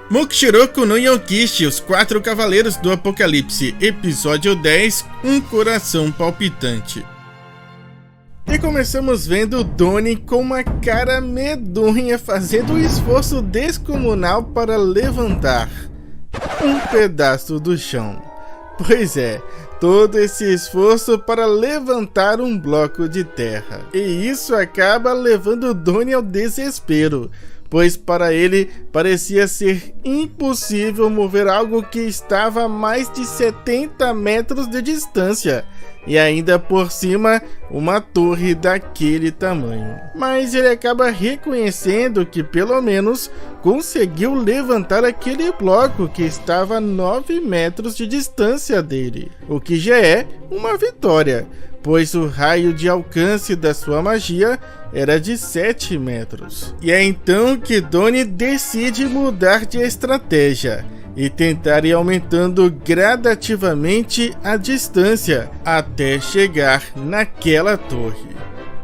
Mukushiroku no Yonkishi, Os 4 Cavaleiros do Apocalipse, episódio 10, Um Coração Palpitante. E começamos vendo Doni com uma cara medonha fazendo um esforço descomunal para levantar um pedaço do chão. Pois é, todo esse esforço para levantar um bloco de terra. E isso acaba levando Doni ao desespero, pois para ele parecia ser impossível mover algo que estava a mais de 70 metros de distância, e ainda por cima uma torre daquele tamanho. Mas ele acaba reconhecendo que pelo menos conseguiu levantar aquele bloco que estava a 9 metros de distância dele, o que já é uma vitória, pois o raio de alcance da sua magia era de 7 metros. E é então que Doni decide mudar de estratégia e tentar ir aumentando gradativamente a distância até chegar naquela torre.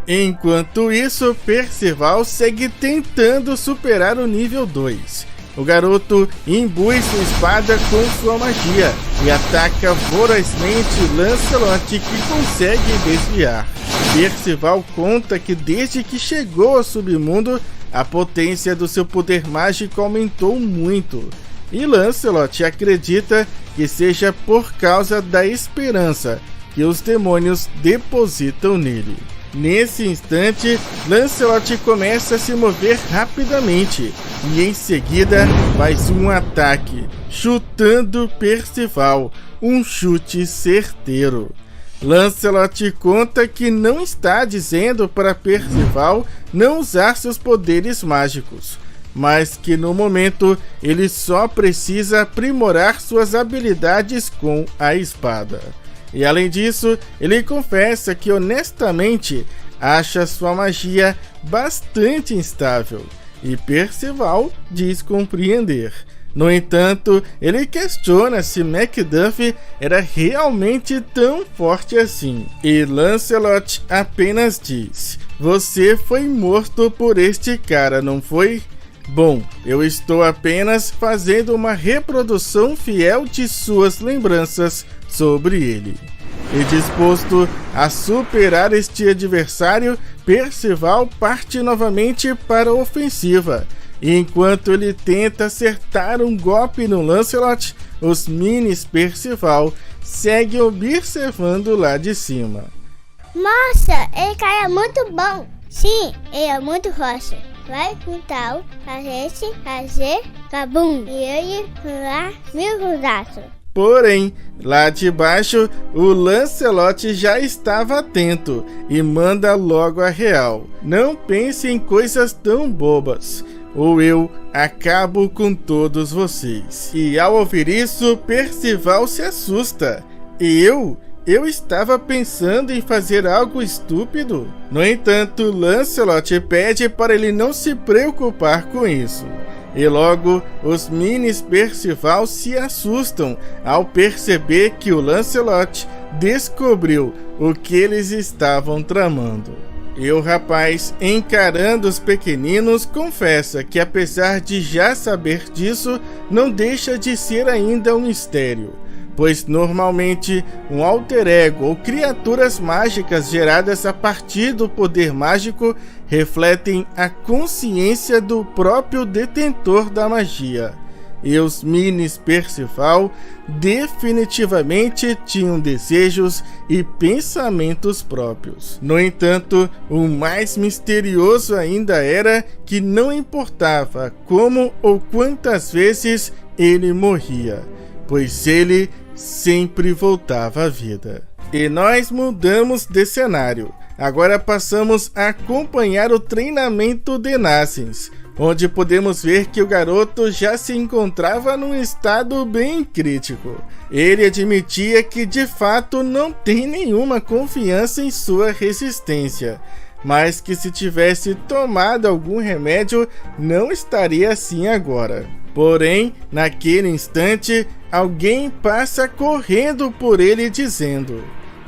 Enquanto isso, Percival segue tentando superar o nível 2. O garoto imbui sua espada com sua magia e ataca vorazmente Lancelot, que consegue desviar. Percival conta que desde que chegou ao submundo, a potência do seu poder mágico aumentou muito. E Lancelot acredita que seja por causa da esperança que os demônios depositam nele. Nesse instante, Lancelot começa a se mover rapidamente e em seguida faz um ataque, chutando Percival, um chute certeiro. Lancelot conta que não está dizendo para Percival não usar seus poderes mágicos, mas que no momento ele só precisa aprimorar suas habilidades com a espada. E além disso, ele confessa que honestamente acha sua magia bastante instável, e Percival diz compreender. No entanto, ele questiona se Macduff era realmente tão forte assim, e Lancelot apenas diz: "Você foi morto por este cara, não foi? Bom, eu estou apenas fazendo uma reprodução fiel de suas lembranças sobre ele." E disposto a superar este adversário, Percival parte novamente para a ofensiva. E enquanto ele tenta acertar um golpe no Lancelot, os minis Percival seguem observando lá de cima. Nossa, ele cara é muito bom. Sim, ele é muito forte. Vai então a gente fazer cabum e ele lá mil dados. Porém, lá de baixo, o Lancelot já estava atento e manda logo a real: "Não pense em coisas tão bobas, ou eu acabo com todos vocês." E ao ouvir isso, Percival se assusta. Eu estava pensando em fazer algo estúpido. No entanto, Lancelot pede para ele não se preocupar com isso. E logo, os minis Percival se assustam ao perceber que o Lancelot descobriu o que eles estavam tramando. E o rapaz, encarando os pequeninos, confessa que apesar de já saber disso, não deixa de ser ainda um mistério, pois normalmente um alter ego ou criaturas mágicas geradas a partir do poder mágico refletem a consciência do próprio detentor da magia. E os minis Percival definitivamente tinham desejos e pensamentos próprios. No entanto, o mais misterioso ainda era que não importava como ou quantas vezes ele morria, pois ele sempre voltava à vida. E nós mudamos de cenário. Agora passamos a acompanhar o treinamento de Nascens, onde podemos ver que o garoto já se encontrava num estado bem crítico. Ele admitia que de fato não tem nenhuma confiança em sua resistência, mas que se tivesse tomado algum remédio não estaria assim agora. Porém, naquele instante, alguém passa correndo por ele dizendo: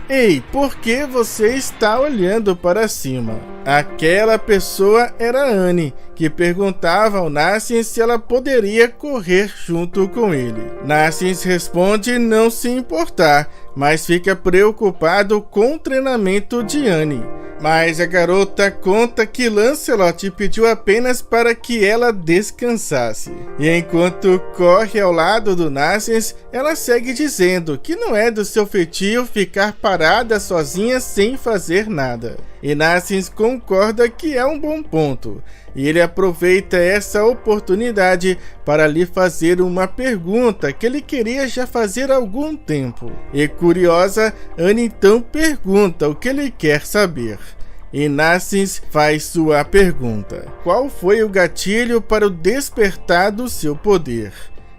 "Ei, por que você está olhando para cima?" Aquela pessoa era Anne, que que perguntava ao Narcís se ela poderia correr junto com ele. Narcís responde não se importar, mas fica preocupado com o treinamento de Annie. Mas a garota conta que Lancelot pediu apenas para que ela descansasse. E enquanto corre ao lado do Narcís, ela segue dizendo que não é do seu feitio ficar parada sozinha sem fazer nada. E Narcís concorda que é um bom ponto. E ele aproveita essa oportunidade para lhe fazer uma pergunta que ele queria já fazer há algum tempo. E curiosa, Annie então pergunta o que ele quer saber. E Narcís faz sua pergunta: qual foi o gatilho para o despertar do seu poder?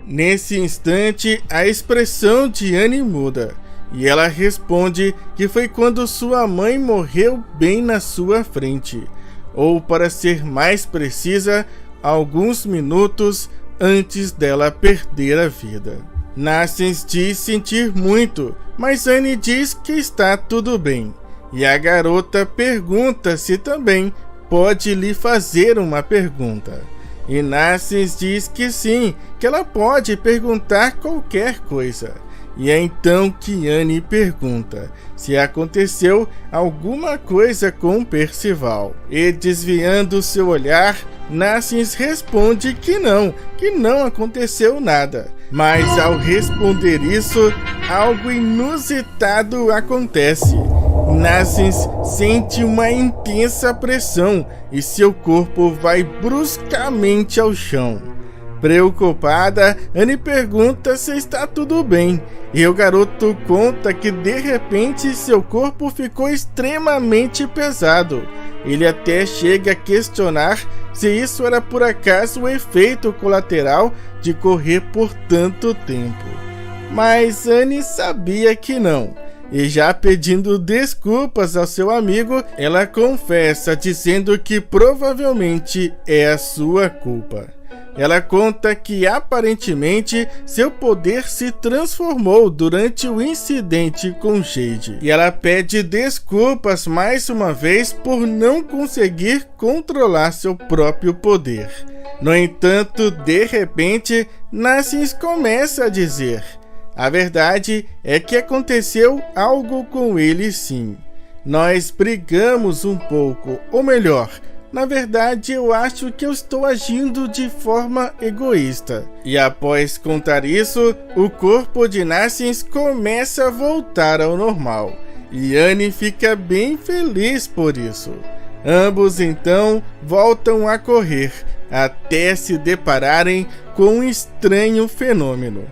Nesse instante, a expressão de Annie muda. E ela responde que foi quando sua mãe morreu bem na sua frente. Ou, para ser mais precisa, alguns minutos antes dela perder a vida. Narcís diz sentir muito, mas Annie diz que está tudo bem. E a garota pergunta se também pode lhe fazer uma pergunta. E Narcís diz que sim, que ela pode perguntar qualquer coisa. E é então que Annie pergunta se aconteceu alguma coisa com Percival. E desviando seu olhar, Narcís responde que não aconteceu nada. Mas ao responder isso, algo inusitado acontece. Narcís sente uma intensa pressão e seu corpo vai bruscamente ao chão. Preocupada, Annie pergunta se está tudo bem, e o garoto conta que de repente seu corpo ficou extremamente pesado. Ele até chega a questionar se isso era por acaso o efeito colateral de correr por tanto tempo. Mas Annie sabia que não. E já pedindo desculpas ao seu amigo, ela confessa dizendo que provavelmente é a sua culpa. Ela conta que aparentemente seu poder se transformou durante o incidente com Jade. E ela pede desculpas mais uma vez por não conseguir controlar seu próprio poder. No entanto, de repente, Narcís começa a dizer: a verdade é que aconteceu algo com ele sim. Nós brigamos um pouco, ou melhor, na verdade eu acho que eu estou agindo de forma egoísta. E após contar isso, o corpo de Narcís começa a voltar ao normal. E Annie fica bem feliz por isso. Ambos então voltam a correr, até se depararem com um estranho fenômeno.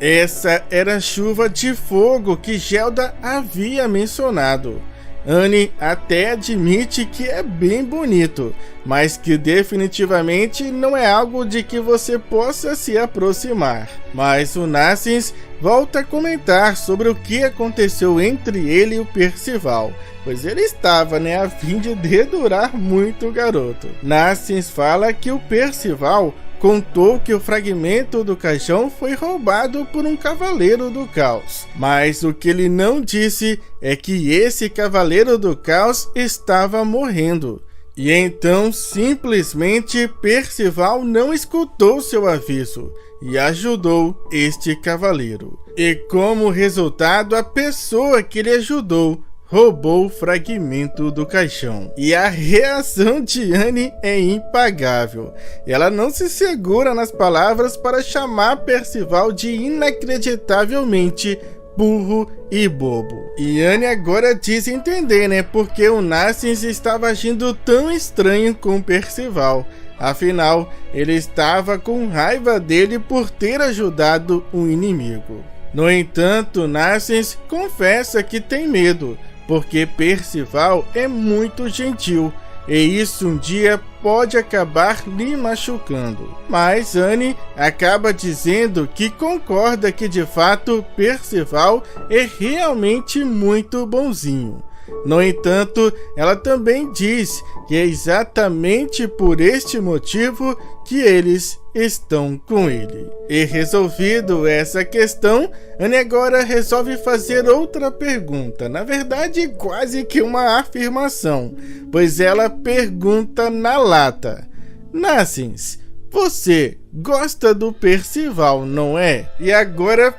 Essa era a chuva de fogo que Gelda havia mencionado. Annie até admite que é bem bonito, mas que definitivamente não é algo de que você possa se aproximar. Mas o Narcís volta a comentar sobre o que aconteceu entre ele e o Percival, pois ele estava a fim de dedurar muito o garoto. Narcís fala que o Percival contou que o fragmento do caixão foi roubado por um cavaleiro do caos. Mas o que ele não disse é que esse cavaleiro do caos estava morrendo. E então, simplesmente, Percival não escutou seu aviso e ajudou este cavaleiro. E como resultado, a pessoa que ele ajudou roubou o fragmento do caixão. E a reação de Annie é impagável. Ela não se segura nas palavras para chamar Percival de inacreditavelmente burro e bobo. E Annie agora diz entender, porque o Narcís estava agindo tão estranho com Percival. Afinal, ele estava com raiva dele por ter ajudado um inimigo. No entanto, Narcís confessa que tem medo, porque Percival é muito gentil, e isso um dia pode acabar lhe machucando. Mas Annie acaba dizendo que concorda que de fato Percival é realmente muito bonzinho. No entanto, ela também diz que é exatamente por este motivo que eles estão com ele. E resolvido essa questão, Annie agora resolve fazer outra pergunta, na verdade quase que uma afirmação, pois ela pergunta na lata: Nassens, você gosta do Percival, não é? E agora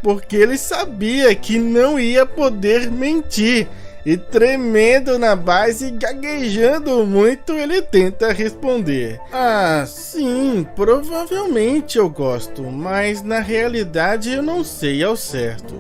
porque ele sabia que não ia poder mentir. E tremendo na base e gaguejando muito, ele tenta responder. Ah, sim, provavelmente eu gosto, mas na realidade eu não sei ao certo.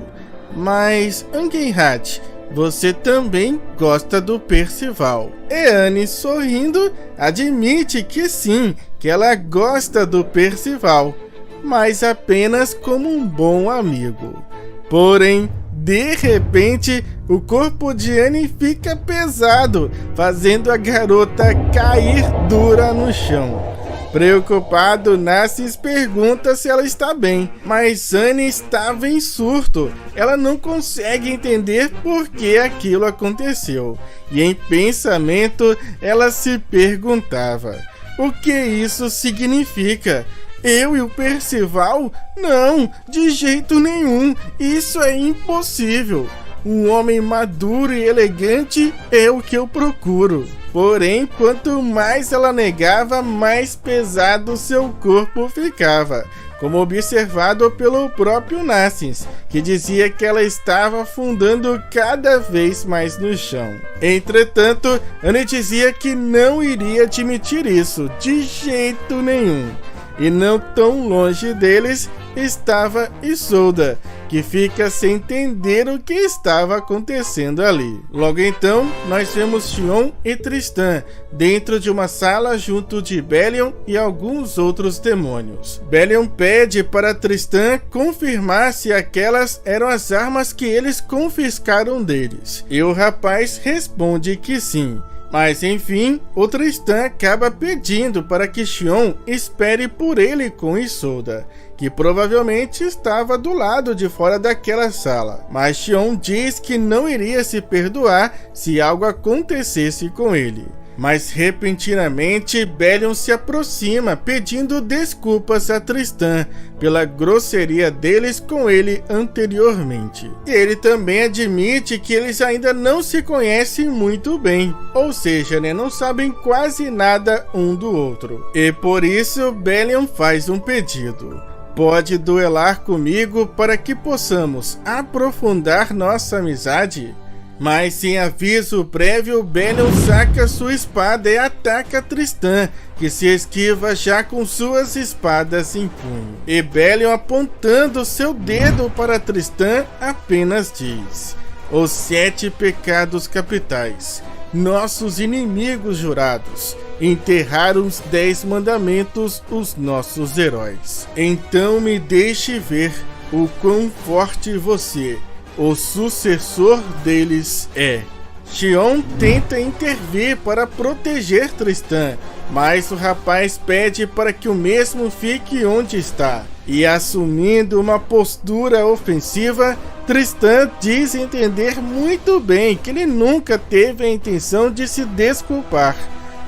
Mas, Angenhat, você também gosta do Percival. E Annie, sorrindo, admite que sim, que ela gosta do Percival, mas apenas como um bom amigo. Porém, de repente, o corpo de Annie fica pesado, fazendo a garota cair dura no chão. Preocupado, Nassens pergunta se ela está bem, mas Annie estava em surto. Ela não consegue entender por que aquilo aconteceu. E em pensamento, ela se perguntava: o que isso significa? Eu e o Percival? Não, de jeito nenhum. Isso é impossível. Um homem maduro e elegante é o que eu procuro. Porém, quanto mais ela negava, mais pesado seu corpo ficava, como observado pelo próprio Nassens, que dizia que ela estava afundando cada vez mais no chão. Entretanto, Annie dizia que não iria admitir isso de jeito nenhum. E não tão longe deles estava Isolda, que fica sem entender o que estava acontecendo ali. Logo então, nós vemos Xion e Tristan dentro de uma sala junto de Belial e alguns outros demônios. Belial pede para Tristan confirmar se aquelas eram as armas que eles confiscaram deles. E o rapaz responde que sim. Mas enfim, o Tristan acaba pedindo para que Xion espere por ele com Isolda, que provavelmente estava do lado de fora daquela sala. Mas Xion diz que não iria se perdoar se algo acontecesse com ele. Mas repentinamente, Belial se aproxima pedindo desculpas a Tristan pela grosseria deles com ele anteriormente. E ele também admite que eles ainda não se conhecem muito bem, ou seja, não sabem quase nada um do outro. E por isso, Belial faz um pedido. Pode duelar comigo para que possamos aprofundar nossa amizade? Mas sem aviso prévio, Belial saca sua espada e ataca Tristan, que se esquiva já com suas espadas em punho. E Belial, apontando seu dedo para Tristan, apenas diz: os 7 pecados capitais, nossos inimigos jurados, enterraram os 10 mandamentos, os nossos heróis. Então me deixe ver o quão forte você, o sucessor deles, é. Xion tenta intervir para proteger Tristan, mas o rapaz pede para que o mesmo fique onde está. E assumindo uma postura ofensiva, Tristan diz entender muito bem que ele nunca teve a intenção de se desculpar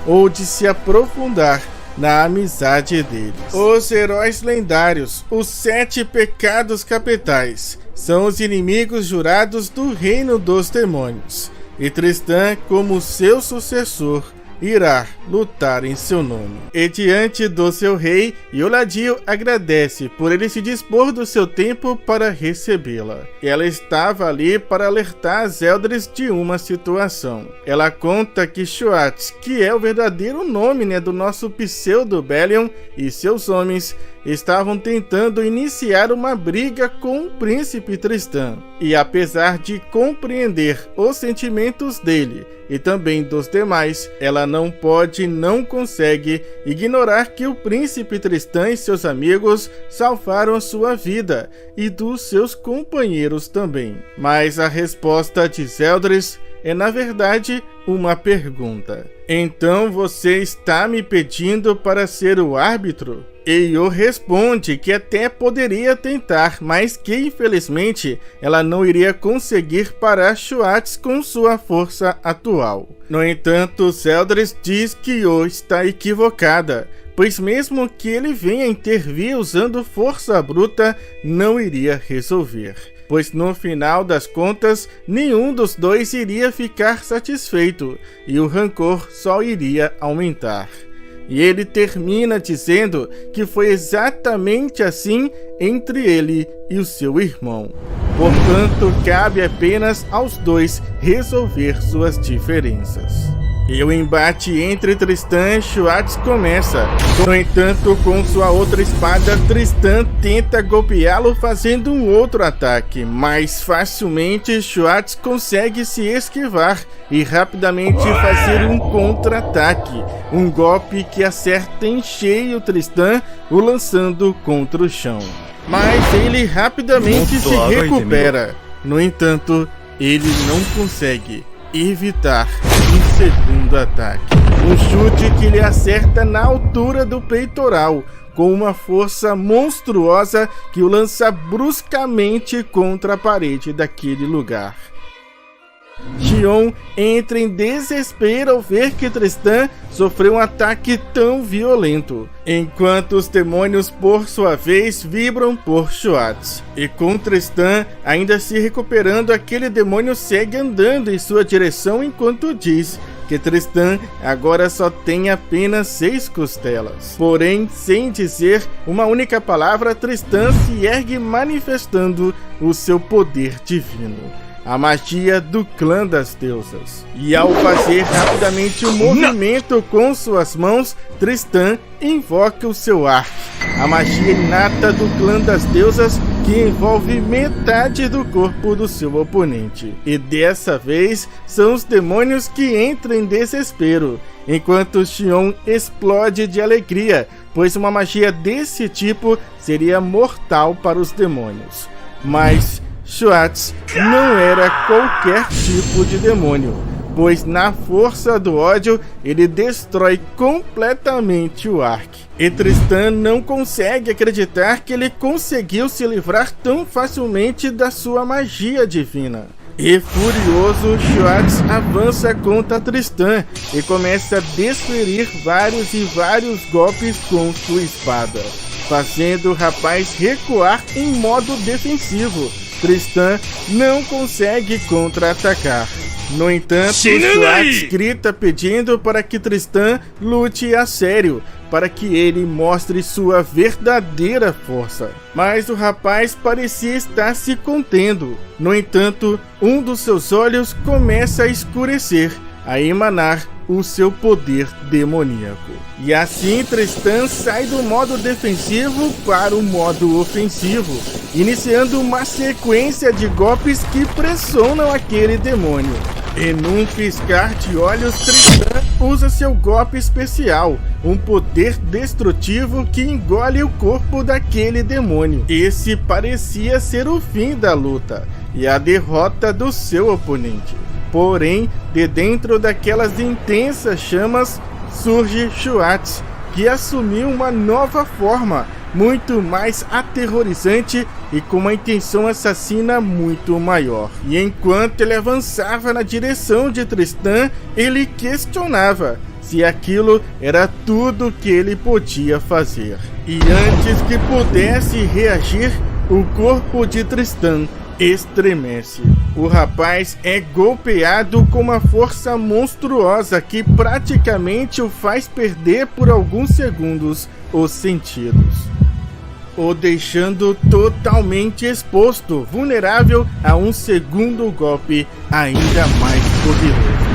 ou de se aprofundar na amizade deles. Os heróis lendários, os 7 pecados capitais, são os inimigos jurados do reino dos demônios, e Tristan, como seu sucessor, irá lutar em seu nome. E diante do seu rei, Euladio agradece por ele se dispor do seu tempo para recebê-la. Ela estava ali para alertar as Eldris de uma situação. Ela conta que Shuat, que é o verdadeiro nome do nosso pseudo Belial, e seus homens estavam tentando iniciar uma briga com o príncipe Tristan. E apesar de compreender os sentimentos dele e também dos demais, ela não consegue ignorar que o príncipe Tristan e seus amigos salvaram a sua vida e dos seus companheiros também. Mas a resposta de Zeldris é, na verdade, uma pergunta. Então você está me pedindo para ser o árbitro? Eio responde que até poderia tentar, mas que infelizmente ela não iria conseguir parar Shuat com sua força atual. No entanto, Zeldris diz que Io está equivocada, pois mesmo que ele venha intervir usando força bruta, não iria resolver, pois no final das contas, nenhum dos dois iria ficar satisfeito, e o rancor só iria aumentar. E ele termina dizendo que foi exatamente assim entre ele e o seu irmão. Portanto, cabe apenas aos dois resolver suas diferenças. E o embate entre Tristan e Schwartz começa. No entanto, com sua outra espada, Tristan tenta golpeá-lo fazendo um outro ataque, mas facilmente Schwartz consegue se esquivar e rapidamente fazer um contra-ataque, um golpe que acerta em cheio Tristan, o lançando contra o chão. Mas ele rapidamente se recupera. No entanto, ele não consegue evitar um segundo ataque. Um chute que lhe acerta na altura do peitoral, com uma força monstruosa que o lança bruscamente contra a parede daquele lugar. Xion entra em desespero ao ver que Tristan sofreu um ataque tão violento, enquanto os demônios, por sua vez, vibram por Schwartz. E com Tristan ainda se recuperando, aquele demônio segue andando em sua direção enquanto diz que Tristan agora só tem apenas 6 costelas. Porém, sem dizer uma única palavra, Tristan se ergue manifestando o seu poder divino, a magia do clã das deusas. E ao fazer rapidamente um movimento com suas mãos, Tristan invoca o seu arco, a magia inata do clã das deusas que envolve metade do corpo do seu oponente. E dessa vez são os demônios que entram em desespero, enquanto Xion explode de alegria, pois uma magia desse tipo seria mortal para os demônios. Mas Schwartz não era qualquer tipo de demônio, pois na força do ódio ele destrói completamente o Ark. E Tristan não consegue acreditar que ele conseguiu se livrar tão facilmente da sua magia divina. E furioso, Schwartz avança contra Tristan e começa a desferir vários golpes com sua espada, fazendo o rapaz recuar em modo defensivo. Tristan não consegue contra-atacar. No entanto, Schwartz grita pedindo para que Tristan lute a sério, para que ele mostre sua verdadeira força. Mas o rapaz parecia estar se contendo. No entanto, um dos seus olhos começa a escurecer, a emanar o seu poder demoníaco. E assim Tristan sai do modo defensivo para o modo ofensivo, iniciando uma sequência de golpes que pressionam aquele demônio. E num piscar de olhos, Tristan usa seu golpe especial, um poder destrutivo que engole o corpo daquele demônio. Esse parecia ser o fim da luta e a derrota do seu oponente. Porém, de dentro daquelas intensas chamas, surge Schwartz, que assumiu uma nova forma, muito mais aterrorizante e com uma intenção assassina muito maior. E enquanto ele avançava na direção de Tristan, ele questionava se aquilo era tudo que ele podia fazer. E antes que pudesse reagir, o corpo de Tristan estremece. O rapaz é golpeado com uma força monstruosa que praticamente o faz perder por alguns segundos os sentidos, o deixando totalmente exposto, vulnerável a um segundo golpe ainda mais poderoso.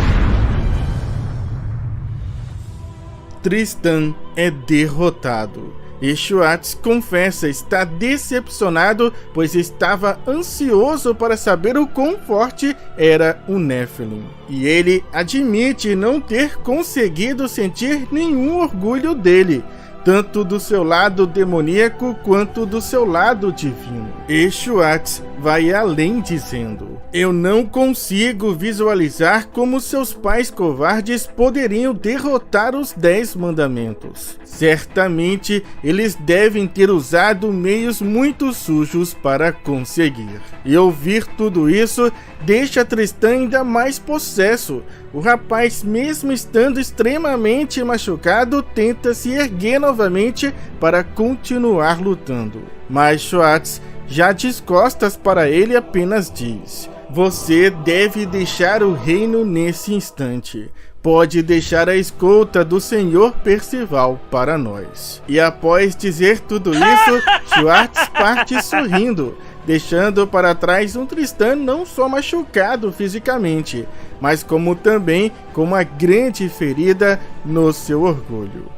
Tristan é derrotado. E Schwartz confessa estar decepcionado, pois estava ansioso para saber o quão forte era o Nephilim. E ele admite não ter conseguido sentir nenhum orgulho dele, tanto do seu lado demoníaco quanto do seu lado divino. E Schwartz vai além dizendo: eu não consigo visualizar como seus pais covardes poderiam derrotar os 10 mandamentos. Certamente eles devem ter usado meios muito sujos para conseguir. E ouvir tudo isso deixa Tristan ainda mais possesso. O rapaz, mesmo estando extremamente machucado, tenta se erguer novamente para continuar lutando. Mas Schwartz, já de costas para ele, apenas diz: você deve deixar o reino nesse instante, pode deixar a escolta do Sr. Percival para nós. E após dizer tudo isso, Schwartz parte sorrindo, deixando para trás um Tristan não só machucado fisicamente, mas como também com uma grande ferida no seu orgulho.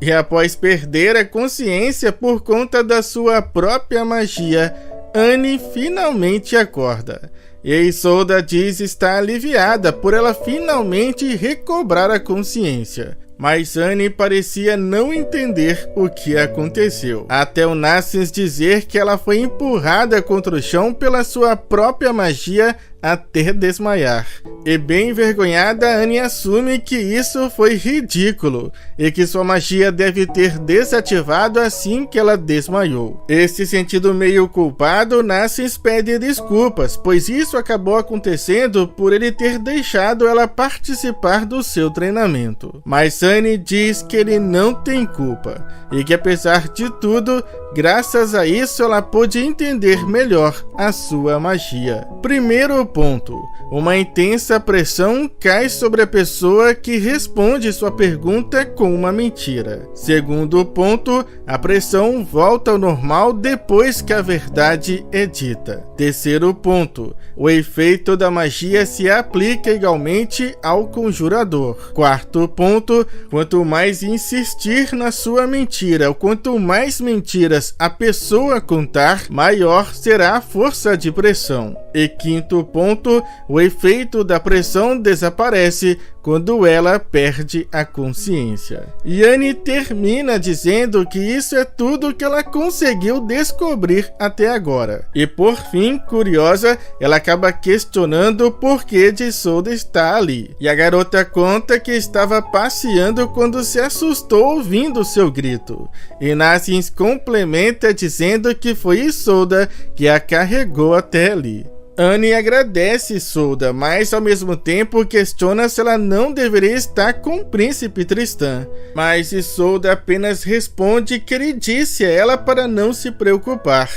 E após perder a consciência por conta da sua própria magia, Annie finalmente acorda. E Isolda diz estar aliviada por ela finalmente recobrar a consciência. Mas Annie parecia não entender o que aconteceu, até o Nassens dizer que ela foi empurrada contra o chão pela sua própria magia até desmaiar. E bem envergonhada, Annie assume que isso foi ridículo e que sua magia deve ter desativado assim que ela desmaiou. Se sentindo meio culpado, Nassens pede desculpas, pois isso acabou acontecendo por ele ter deixado ela participar do seu treinamento. Mas Annie diz que ele não tem culpa e que, apesar de tudo, graças a isso ela pôde entender melhor a sua magia. Primeiro ponto: uma intensa pressão cai sobre a pessoa que responde sua pergunta com uma mentira. Segundo ponto: a pressão volta ao normal depois que a verdade é dita. Terceiro ponto: o efeito da magia se aplica igualmente ao conjurador. Quarto ponto: quanto mais insistir na sua mentira, ou quanto mais mentiras a pessoa contar, maior será a força de pressão. E quinto ponto: o efeito da pressão desaparece quando ela perde a consciência. E Annie termina dizendo que isso é tudo que ela conseguiu descobrir até agora. E por fim, curiosa, ela acaba questionando por que Isolda está ali. E a garota conta que estava passeando quando se assustou ouvindo seu grito. E Nassens complementa dizendo que foi Isolda que a carregou até ali. Annie agradece Isolda, mas ao mesmo tempo questiona se ela não deveria estar com o príncipe Tristan. Mas Isolda apenas responde que ele disse a ela para não se preocupar,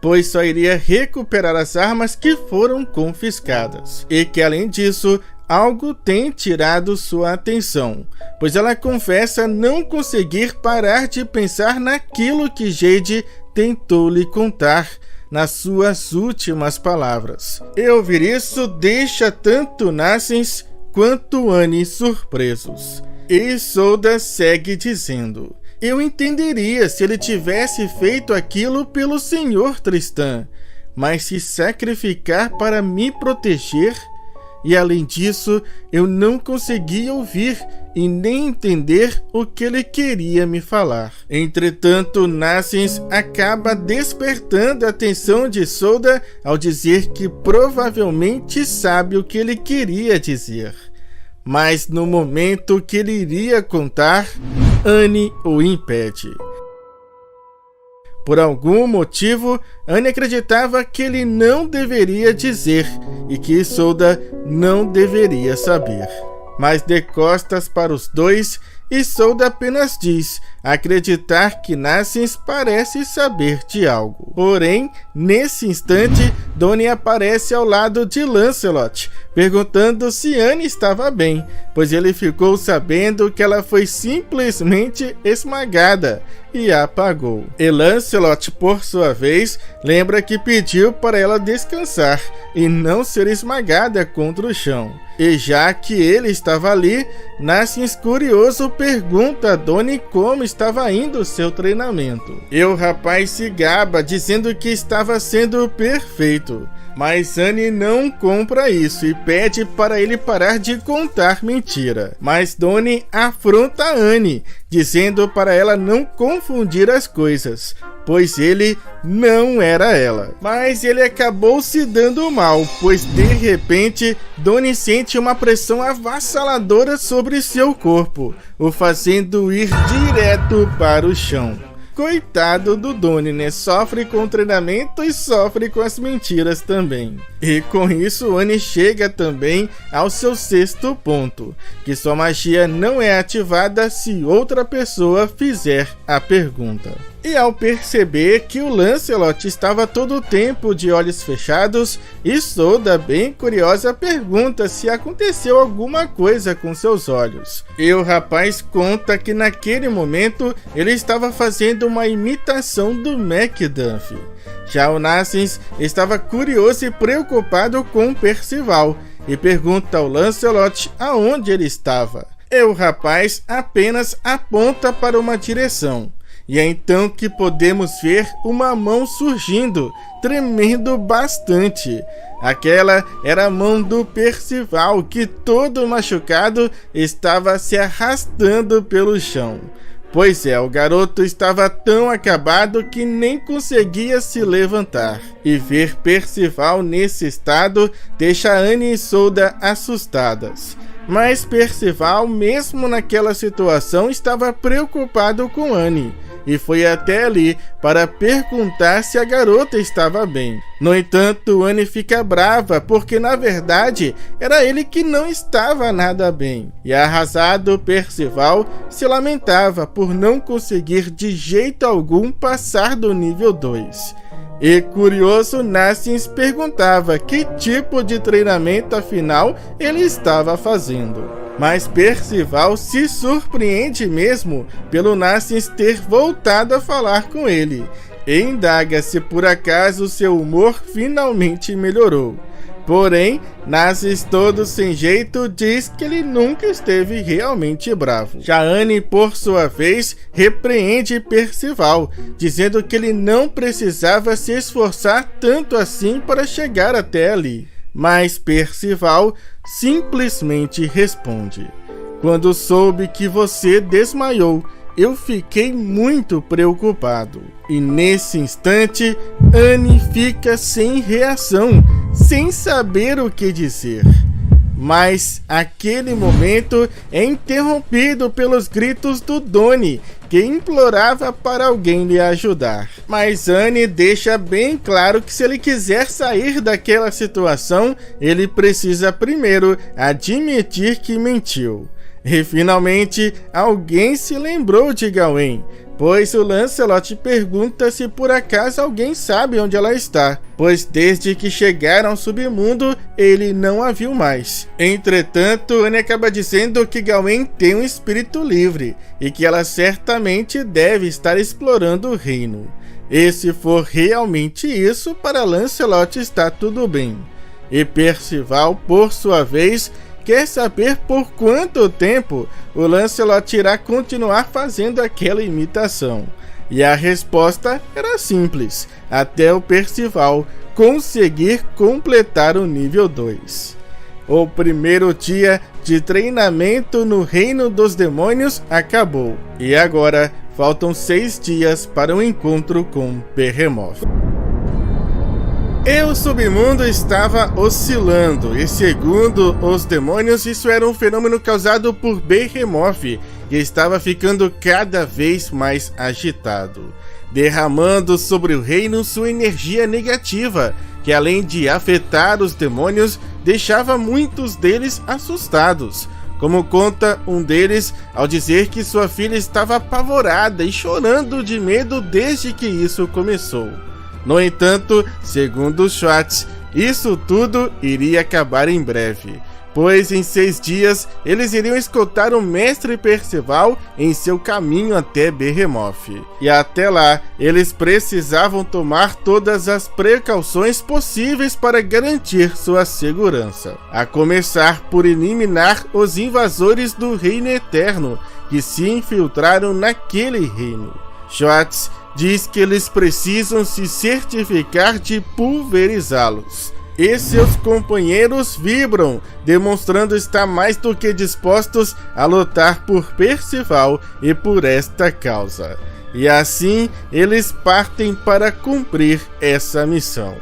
pois só iria recuperar as armas que foram confiscadas. E que, além disso, algo tem tirado sua atenção, pois ela confessa não conseguir parar de pensar naquilo que Jade tentou lhe contar nas suas últimas palavras. E ouvir isso deixa tanto Nassens quanto Annie surpresos. E Isolda segue dizendo: eu entenderia se ele tivesse feito aquilo pelo Sr. Tristan, mas se sacrificar para me proteger... E além disso, eu não conseguia ouvir e nem entender o que ele queria me falar. Entretanto, Nassens acaba despertando a atenção de Isolda ao dizer que provavelmente sabe o que ele queria dizer. Mas no momento que ele iria contar, Annie o impede. Por algum motivo, Annie acreditava que ele não deveria dizer e que Isolda não deveria saber. Mas de costas para os dois, Isolda apenas diz acreditar que Nassens parece saber de algo. Porém, nesse instante, Donnie aparece ao lado de Lancelot, perguntando se Annie estava bem, pois ele ficou sabendo que ela foi simplesmente esmagada e apagou. E Lancelot, por sua vez, lembra que pediu para ela descansar e não ser esmagada contra o chão. E já que ele estava ali, Nassens, curioso, pergunta a Donnie como estava indo o seu treinamento. E o rapaz se gaba, dizendo que estava sendo perfeito. Mas Annie não compra isso e pede para ele parar de contar mentira. Mas Donnie afronta Annie, dizendo para ela não confundir as coisas, pois ele não era ela. Mas ele acabou se dando mal, pois de repente Donnie sente uma pressão avassaladora sobre seu corpo, o fazendo ir direto para o chão. Coitado do Donnie, né? Sofre com o treinamento e sofre com as mentiras também. E com isso, Annie chega também ao seu sexto ponto, que sua magia não é ativada se outra pessoa fizer a pergunta. E ao perceber que o Lancelot estava todo o tempo de olhos fechados, Isolda, bem curiosa, pergunta se aconteceu alguma coisa com seus olhos. E o rapaz conta que naquele momento ele estava fazendo uma imitação do Macduff. Já o Narcís estava curioso e preocupado com Percival e pergunta ao Lancelot aonde ele estava. E o rapaz apenas aponta para uma direção. E é então que podemos ver uma mão surgindo, tremendo bastante. Aquela era a mão do Percival, que todo machucado estava se arrastando pelo chão. Pois é, o garoto estava tão acabado que nem conseguia se levantar. E ver Percival nesse estado deixa Anne e Isolda assustadas. Mas Percival, mesmo naquela situação, estava preocupado com Anne. E foi até ali para perguntar se a garota estava bem. No entanto, Anne fica brava porque na verdade era ele que não estava nada bem. E arrasado, Percival se lamentava por não conseguir de jeito algum passar do nível 2. E curioso, Narcís perguntava que tipo de treinamento afinal ele estava fazendo. Mas Percival se surpreende mesmo pelo Narcís ter voltado a falar com ele. E indaga se por acaso seu humor finalmente melhorou. Porém, Narcís, todo sem jeito, diz que ele nunca esteve realmente bravo. Já Anne, por sua vez, repreende Percival, dizendo que ele não precisava se esforçar tanto assim para chegar até ali. Mas Percival simplesmente responde: quando soube que você desmaiou, eu fiquei muito preocupado. E nesse instante, Anne fica sem reação, sem saber o que dizer. Mas aquele momento é interrompido pelos gritos do Doni, que implorava para alguém lhe ajudar. Mas Anne deixa bem claro que se ele quiser sair daquela situação, ele precisa primeiro admitir que mentiu. E finalmente alguém se lembrou de Gawain, pois o Lancelot pergunta se por acaso alguém sabe onde ela está, pois desde que chegaram ao submundo ele não a viu mais. Entretanto, Anne acaba dizendo que Gawain tem um espírito livre e que ela certamente deve estar explorando o reino. E se for realmente isso, para Lancelot está tudo bem. E Percival, por sua vez, quer saber por quanto tempo o Lancelot irá continuar fazendo aquela imitação. E a resposta era simples: até o Percival conseguir completar o nível 2. O primeiro dia de treinamento no Reino dos Demônios acabou. E agora faltam 6 dias para o encontro com Behemoth. E o submundo estava oscilando, e segundo os demônios, isso era um fenômeno causado por Behemoth, que estava ficando cada vez mais agitado, derramando sobre o reino sua energia negativa, que além de afetar os demônios, deixava muitos deles assustados. Como conta um deles ao dizer que sua filha estava apavorada e chorando de medo desde que isso começou. No entanto, segundo Schwartz, isso tudo iria acabar em breve, pois em 6 dias eles iriam escoltar o mestre Percival em seu caminho até Behemoth. E até lá, eles precisavam tomar todas as precauções possíveis para garantir sua segurança, a começar por eliminar os invasores do Reino Eterno que se infiltraram naquele reino. Schwartz diz que eles precisam se certificar de pulverizá-los. E seus companheiros vibram, demonstrando estar mais do que dispostos a lutar por Percival e por esta causa. E assim, eles partem para cumprir essa missão.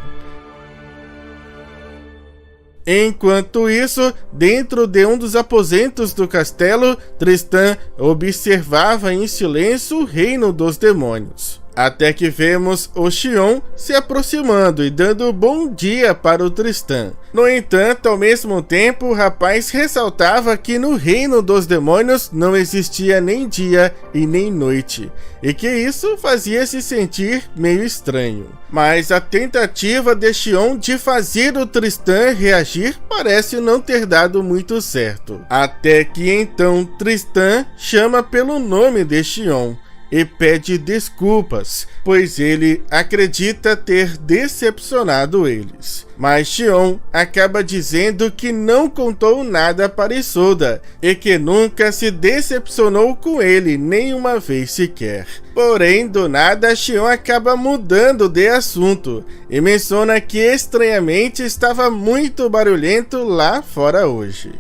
Enquanto isso, dentro de um dos aposentos do castelo, Tristan observava em silêncio o reino dos demônios. Até que vemos o Xion se aproximando e dando bom dia para o Tristan. No entanto, ao mesmo tempo, o rapaz ressaltava que no reino dos demônios não existia nem dia e nem noite, e que isso fazia se sentir meio estranho. Mas a tentativa de Xion de fazer o Tristan reagir parece não ter dado muito certo. Até que então Tristan chama pelo nome de Xion e pede desculpas, pois ele acredita ter decepcionado eles. Mas Xion acaba dizendo que não contou nada para Isolda e que nunca se decepcionou com ele nenhuma vez sequer. Porém, do nada, Xion acaba mudando de assunto e menciona que estranhamente estava muito barulhento lá fora hoje.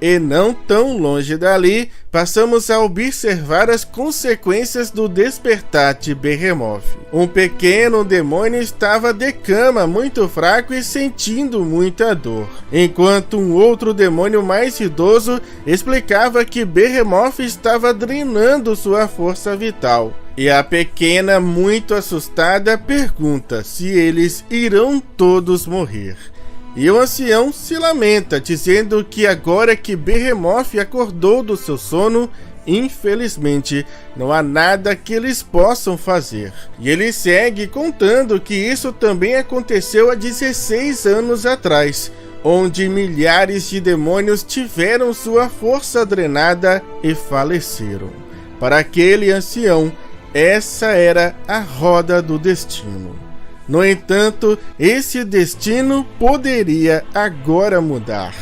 E não tão longe dali, passamos a observar as consequências do despertar de Behemoth. Um pequeno demônio estava de cama, muito fraco e sentindo muita dor, enquanto um outro demônio mais idoso explicava que Behemoth estava drenando sua força vital. E a pequena, muito assustada, pergunta se eles irão todos morrer. E o ancião se lamenta, dizendo que agora que Behemoth acordou do seu sono, infelizmente não há nada que eles possam fazer. E ele segue contando que isso também aconteceu há 16 anos atrás, onde milhares de demônios tiveram sua força drenada e faleceram. Para aquele ancião, essa era a roda do destino. No entanto, esse destino poderia agora mudar,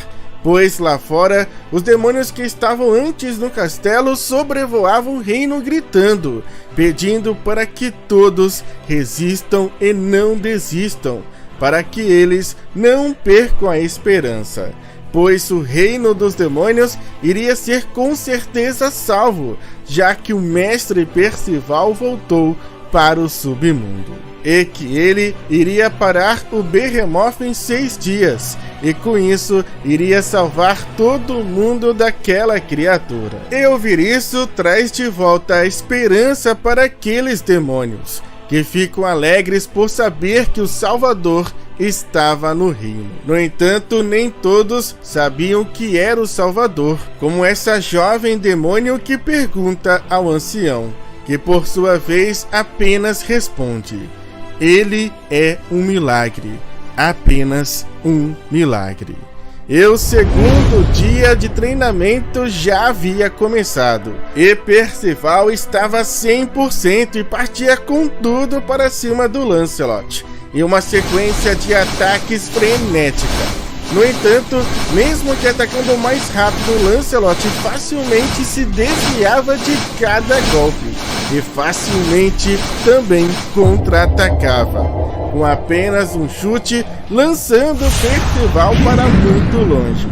pois lá fora, os demônios que estavam antes no castelo sobrevoavam o reino gritando, pedindo para que todos resistam e não desistam, para que eles não percam a esperança, pois o reino dos demônios iria ser com certeza salvo, já que o mestre Percival voltou para o submundo. E que ele iria parar o Behemoth em 6 dias, e com isso iria salvar todo mundo daquela criatura. E ouvir isso traz de volta a esperança para aqueles demônios, que ficam alegres por saber que o Salvador estava no reino. No entanto, nem todos sabiam que era o Salvador, como essa jovem demônio que pergunta ao ancião, que por sua vez apenas responde: ele é um milagre, apenas um milagre. E o segundo dia de treinamento já havia começado, e Percival estava 100% e partia com tudo para cima do Lancelot, em uma sequência de ataques frenética. No entanto, mesmo que atacando mais rápido, Lancelot facilmente se desviava de cada golpe e facilmente também contra-atacava, com apenas um chute, lançando Percival para muito longe.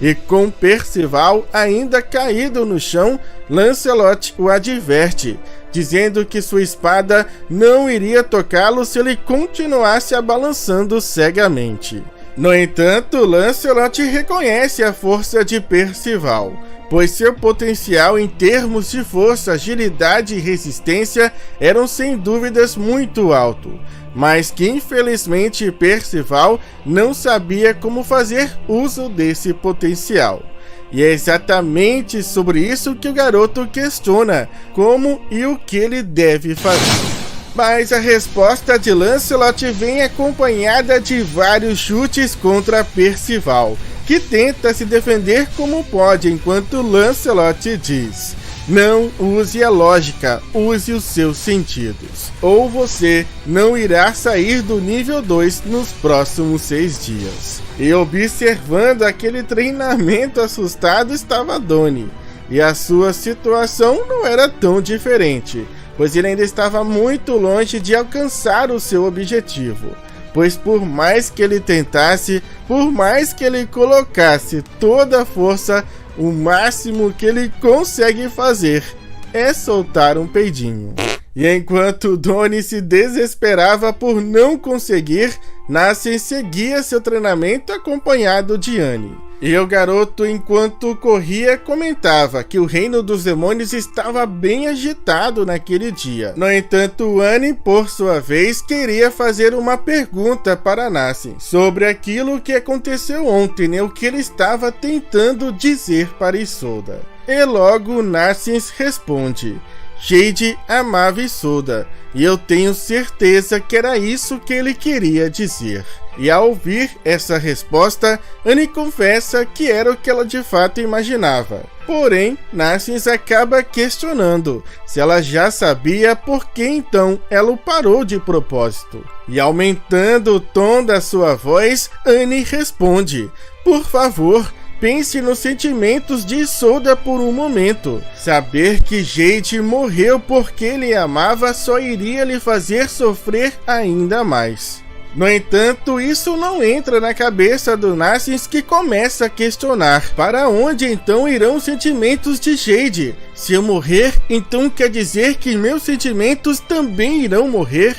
E com Percival ainda caído no chão, Lancelot o adverte, dizendo que sua espada não iria tocá-lo se ele continuasse a balançando cegamente. No entanto, Lancelot reconhece a força de Percival, pois seu potencial em termos de força, agilidade e resistência eram sem dúvidas muito alto, mas que infelizmente Percival não sabia como fazer uso desse potencial. E é exatamente sobre isso que o garoto questiona, como e o que ele deve fazer. Mas a resposta de Lancelot vem acompanhada de vários chutes contra Percival, que tenta se defender como pode, enquanto Lancelot diz: não use a lógica, use os seus sentidos, ou você não irá sair do nível 2 nos próximos 6 dias. E observando aquele treinamento assustado estava Donnie, e a sua situação não era tão diferente, pois ele ainda estava muito longe de alcançar o seu objetivo, pois por mais que ele tentasse, por mais que ele colocasse toda a força, o máximo que ele consegue fazer é soltar um peidinho. E enquanto Donnie se desesperava por não conseguir, Nassen seguia seu treinamento acompanhado de Annie. E o garoto, enquanto corria, comentava que o reino dos demônios estava bem agitado naquele dia. No entanto, Annie, por sua vez, queria fazer uma pergunta para Nassim sobre aquilo que aconteceu ontem, né? O que ele estava tentando dizer para Isolda. E logo Nassim responde: Jade amava Isolda, e eu tenho certeza que era isso que ele queria dizer. E ao ouvir essa resposta, Annie confessa que era o que ela de fato imaginava. Porém, Nassim acaba questionando se ela já sabia por que então ela o parou de propósito. E aumentando o tom da sua voz, Annie responde: por favor, pense nos sentimentos de Isolda por um momento. Saber que Jade morreu porque ele a amava só iria lhe fazer sofrer ainda mais. No entanto, isso não entra na cabeça do Nassim, que começa a questionar: para onde então irão os sentimentos de Jade? Se eu morrer, então quer dizer que meus sentimentos também irão morrer?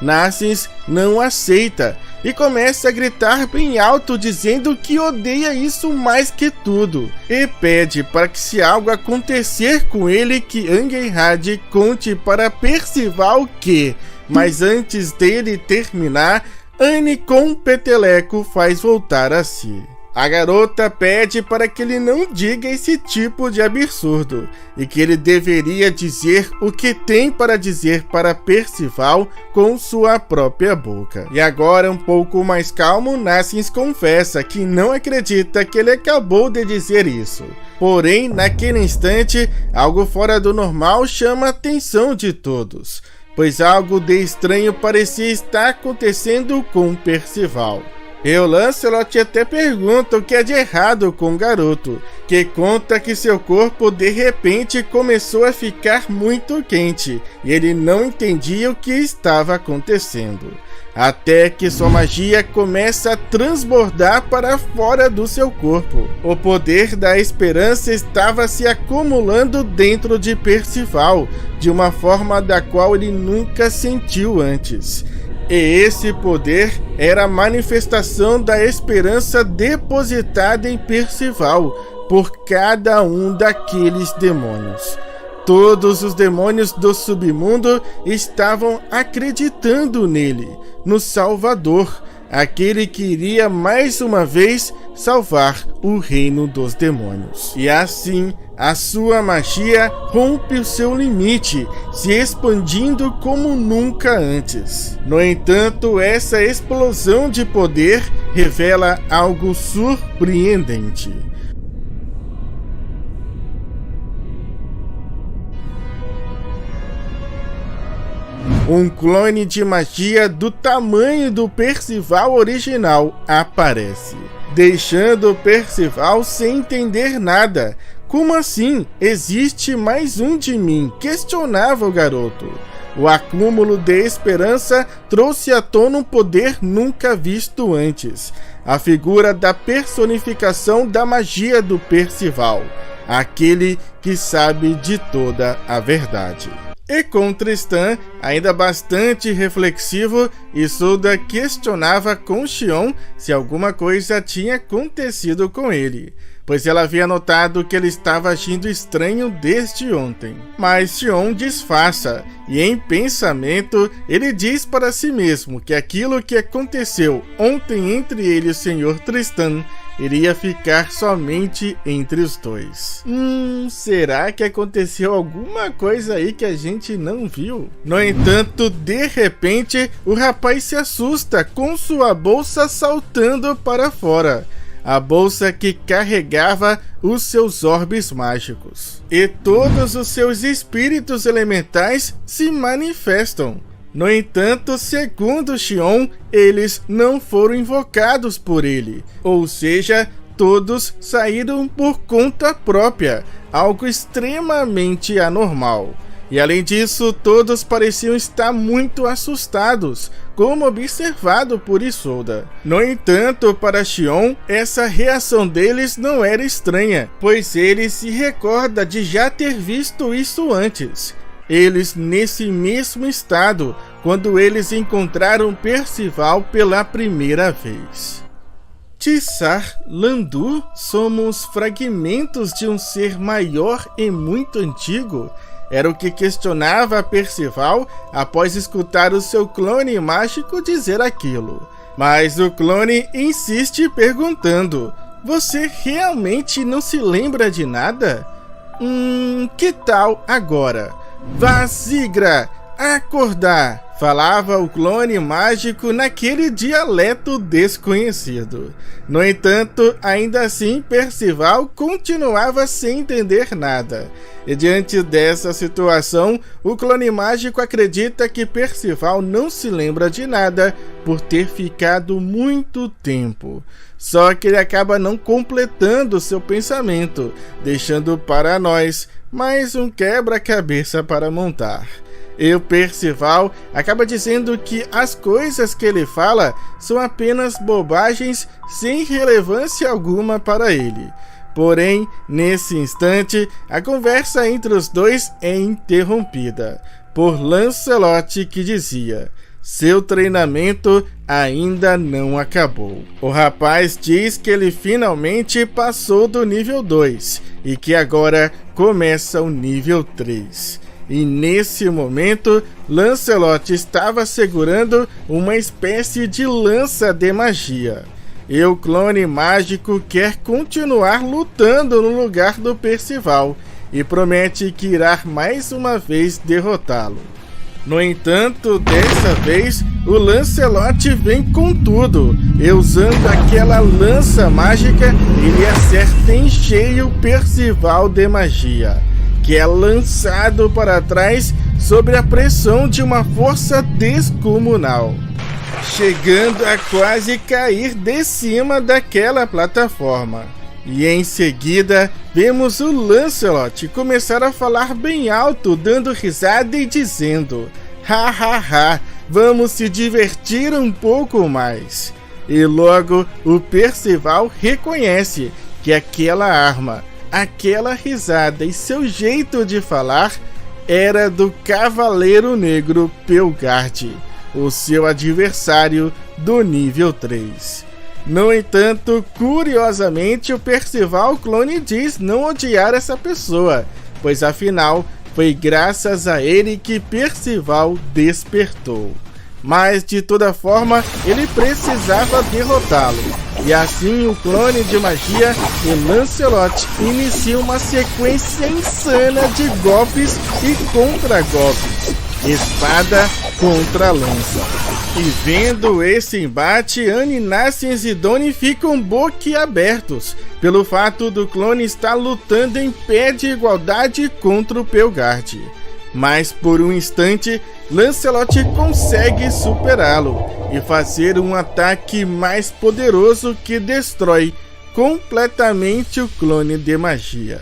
Nassim não aceita e começa a gritar bem alto, dizendo que odeia isso mais que tudo, e pede para que, se algo acontecer com ele, que Angerhad conte para Percival que... Mas antes dele terminar, Annie com peteleco faz voltar a si. A garota pede para que ele não diga esse tipo de absurdo e que ele deveria dizer o que tem para dizer para Percival com sua própria boca. E agora, um pouco mais calmo, Nassim confessa que não acredita que ele acabou de dizer isso. Porém, naquele instante, algo fora do normal chama a atenção de todos, pois algo de estranho parecia estar acontecendo com Percival. E o Lancelot até pergunta o que é de errado com o garoto, que conta que seu corpo de repente começou a ficar muito quente e ele não entendia o que estava acontecendo. Até que sua magia começa a transbordar para fora do seu corpo. O poder da esperança estava se acumulando dentro de Percival, de uma forma da qual ele nunca sentiu antes. E esse poder era a manifestação da esperança depositada em Percival por cada um daqueles demônios. Todos os demônios do submundo estavam acreditando nele, no Salvador, aquele que iria mais uma vez salvar o reino dos demônios. E assim, a sua magia rompe o seu limite, se expandindo como nunca antes. No entanto, essa explosão de poder revela algo surpreendente. Um clone de magia do tamanho do Percival original aparece, deixando Percival sem entender nada. Como assim? Existe mais um de mim? Questionava o garoto. O acúmulo de esperança trouxe à tona um poder nunca visto antes. A figura da personificação da magia do Percival, aquele que sabe de toda a verdade. E com Tristan, ainda bastante reflexivo, Isolda questionava com Xion se alguma coisa tinha acontecido com ele, pois ela havia notado que ele estava agindo estranho desde ontem. Mas Xion disfarça, e em pensamento ele diz para si mesmo que aquilo que aconteceu ontem entre ele e o Sr. Tristan iria ficar somente entre os dois. Será que aconteceu alguma coisa aí que a gente não viu? No entanto, de repente, o rapaz se assusta com sua bolsa saltando para fora. A bolsa que carregava os seus orbes mágicos. E todos os seus espíritos elementais se manifestam. No entanto, segundo Xion, eles não foram invocados por ele, ou seja, todos saíram por conta própria, algo extremamente anormal. E além disso, todos pareciam estar muito assustados, como observado por Isolda. No entanto, para Xion, essa reação deles não era estranha, pois ele se recorda de já ter visto isso antes. Eles nesse mesmo estado, quando eles encontraram Percival pela primeira vez. Feitiçar Landu? Somos fragmentos de um ser maior e muito antigo? Era o que questionava Percival após escutar o seu clone mágico dizer aquilo. Mas o clone insiste perguntando: você realmente não se lembra de nada? Que tal agora? Vá, Zigra, acordar! Falava o clone mágico naquele dialeto desconhecido. No entanto, ainda assim, Percival continuava sem entender nada. E diante dessa situação, o clone mágico acredita que Percival não se lembra de nada por ter ficado muito tempo. Só que ele acaba não completando seu pensamento, deixando para nós mais um quebra-cabeça para montar. E o Percival acaba dizendo que as coisas que ele fala são apenas bobagens sem relevância alguma para ele. Porém, nesse instante, a conversa entre os dois é interrompida por Lancelot, que dizia: seu treinamento ainda não acabou. O rapaz diz que ele finalmente passou do nível 2 e que agora começa o nível 3. E nesse momento, Lancelot estava segurando uma espécie de lança de magia. E o clone mágico quer continuar lutando no lugar do Percival e promete que irá mais uma vez derrotá-lo. No entanto, dessa vez, o Lancelot vem com tudo, e usando aquela lança mágica, ele acerta em cheio o Percival de magia, que é lançado para trás sob a pressão de uma força descomunal, chegando a quase cair de cima daquela plataforma. E em seguida, vemos o Lancelot começar a falar bem alto, dando risada e dizendo: ha ha ha, vamos se divertir um pouco mais. E logo o Percival reconhece que aquela arma, aquela risada e seu jeito de falar era do Cavaleiro Negro Pelgard, o seu adversário do nível 3. No entanto, curiosamente, o Percival clone diz não odiar essa pessoa, pois afinal foi graças a ele que Percival despertou. Mas de toda forma, ele precisava derrotá-lo. E assim o clone de magia e Lancelot inicia uma sequência insana de golpes e contra-golpes, espada contra lança. E vendo esse embate, Anne, Nacian e Donnie ficam boquiabertos pelo fato do clone estar lutando em pé de igualdade contra o Pelgard. Mas por um instante, Lancelot consegue superá-lo e fazer um ataque mais poderoso que destrói completamente o clone de magia.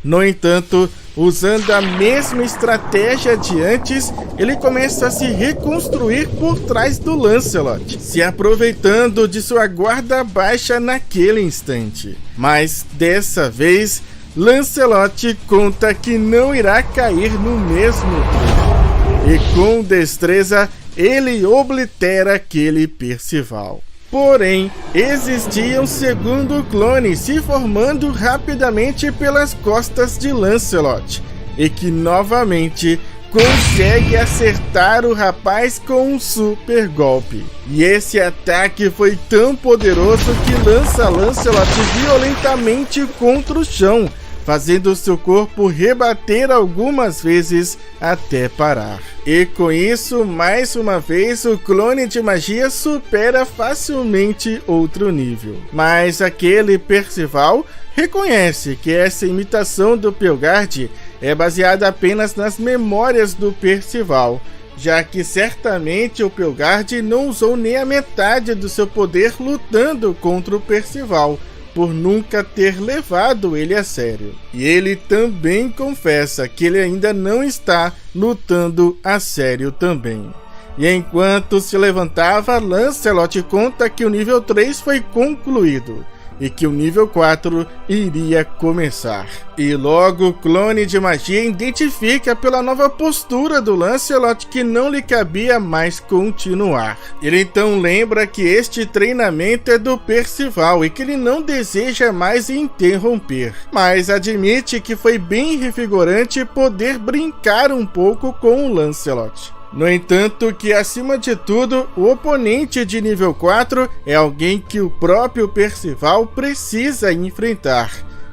No entanto, usando a mesma estratégia de antes, ele começa a se reconstruir por trás do Lancelot, se aproveitando de sua guarda baixa naquele instante. Mas dessa vez, Lancelot conta que não irá cair no mesmo tempo, e com destreza ele oblitera aquele Percival. Porém, existia um segundo clone se formando rapidamente pelas costas de Lancelot, e que novamente consegue acertar o rapaz com um super golpe. E esse ataque foi tão poderoso que lança Lancelot violentamente contra o chão, fazendo seu corpo rebater algumas vezes até parar. E com isso, mais uma vez, o clone de magia supera facilmente outro nível. Mas aquele Percival reconhece que essa imitação do Pelgard é baseada apenas nas memórias do Percival, já que certamente o Pelgard não usou nem a metade do seu poder lutando contra o Percival, por nunca ter levado ele a sério. E ele também confessa que ele ainda não está lutando a sério também. E enquanto se levantava, Lancelot conta que o nível 3 foi concluído, e que o nível 4 iria começar. E logo o clone de magia identifica pela nova postura do Lancelot que não lhe cabia mais continuar. Ele então lembra que este treinamento é do Percival e que ele não deseja mais interromper, mas admite que foi bem revigorante poder brincar um pouco com o Lancelot. No entanto, que acima de tudo, o oponente de nível 4 é alguém que o próprio Percival precisa enfrentar.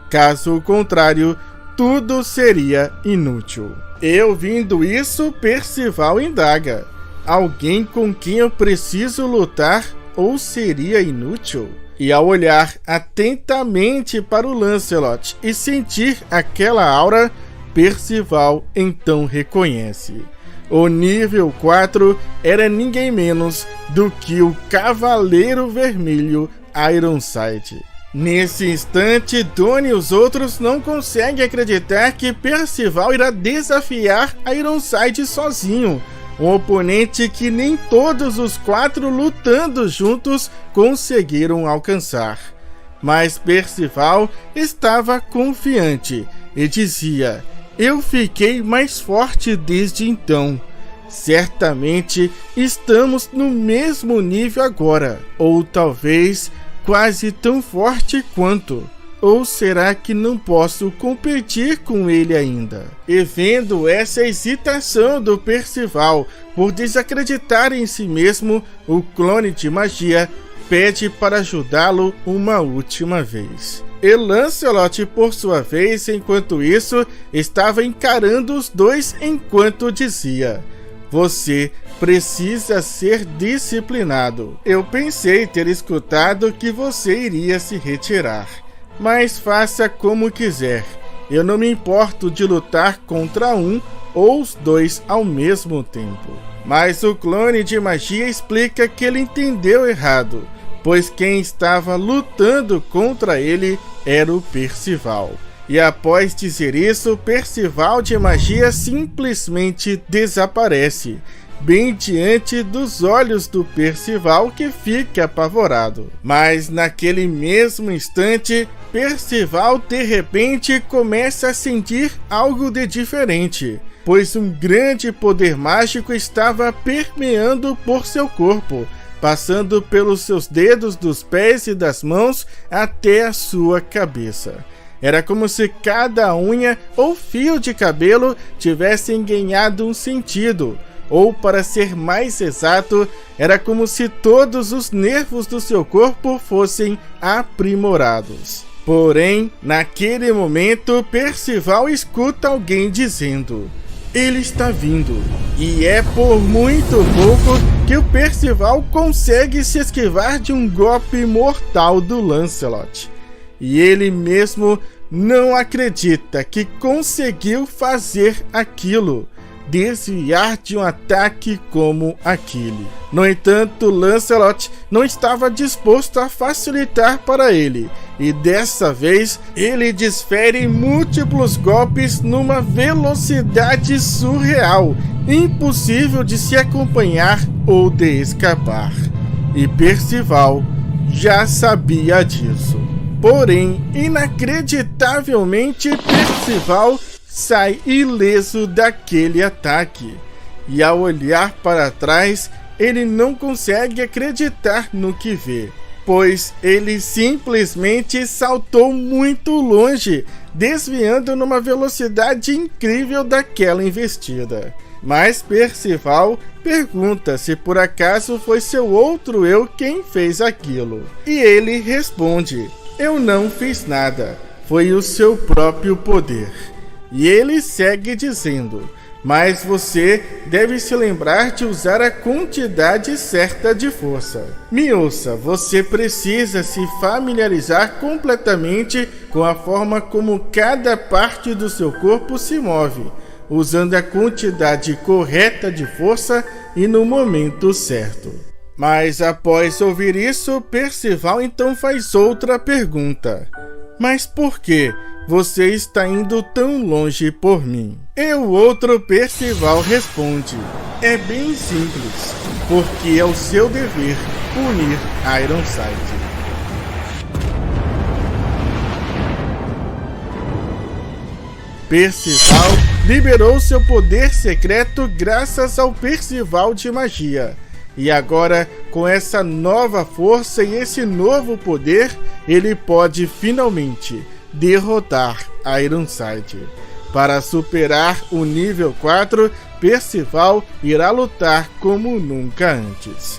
Caso contrário, tudo seria inútil. E ouvindo isso, Percival indaga: alguém com quem eu preciso lutar ou seria inútil? E ao olhar atentamente para o Lancelot e sentir aquela aura, Percival então reconhece. O nível 4 era ninguém menos do que o Cavaleiro Vermelho Ironside. Nesse instante, Doni e os outros não conseguem acreditar que Percival irá desafiar Ironside sozinho, um oponente que nem todos os 4 lutando juntos conseguiram alcançar. Mas Percival estava confiante e dizia: eu fiquei mais forte desde então. Certamente estamos no mesmo nível agora, ou talvez quase tão forte quanto. Ou será que não posso competir com ele ainda? E vendo essa hesitação do Percival por desacreditar em si mesmo, o clone de magia pede para ajudá-lo uma última vez. E Lancelot, por sua vez, enquanto isso, estava encarando os dois enquanto dizia: você precisa ser disciplinado. Eu pensei ter escutado que você iria se retirar, mas faça como quiser. Eu não me importo de lutar contra um ou os dois ao mesmo tempo. Mas o clone de magia explica que ele entendeu errado, pois quem estava lutando contra ele era o Percival. E após dizer isso, Percival de magia simplesmente desaparece, bem diante dos olhos do Percival, que fica apavorado. Mas naquele mesmo instante, Percival de repente começa a sentir algo de diferente, pois um grande poder mágico estava permeando por seu corpo, passando pelos seus dedos dos pés e das mãos até a sua cabeça. Era como se cada unha ou fio de cabelo tivessem ganhado um sentido, ou, para ser mais exato, era como se todos os nervos do seu corpo fossem aprimorados. Porém, naquele momento, Percival escuta alguém dizendo: ele está vindo. E é por muito pouco que o Percival consegue se esquivar de um golpe mortal do Lancelot. E ele mesmo não acredita que conseguiu fazer aquilo, desviar de um ataque como aquele. No entanto, Lancelot não estava disposto a facilitar para ele, e dessa vez ele desfere múltiplos golpes numa velocidade surreal, impossível de se acompanhar ou de escapar. E Percival já sabia disso. Porém, inacreditavelmente, Percival sai ileso daquele ataque. E ao olhar para trás, ele não consegue acreditar no que vê, pois ele simplesmente saltou muito longe, desviando numa velocidade incrível daquela investida. Mas Percival pergunta se por acaso foi seu outro eu quem fez aquilo. E ele responde: eu não fiz nada, foi o seu próprio poder. E ele segue dizendo: mas você deve se lembrar de usar a quantidade certa de força. Me ouça, você precisa se familiarizar completamente com a forma como cada parte do seu corpo se move, usando a quantidade correta de força e no momento certo. Mas após ouvir isso, Percival então faz outra pergunta: mas por que você está indo tão longe por mim? E o outro Percival responde: é bem simples, porque é o seu dever punir Ironside. Percival liberou seu poder secreto graças ao Percival de Magia. E agora, com essa nova força e esse novo poder, ele pode finalmente derrotar Ironside. Para superar o nível 4, Percival irá lutar como nunca antes.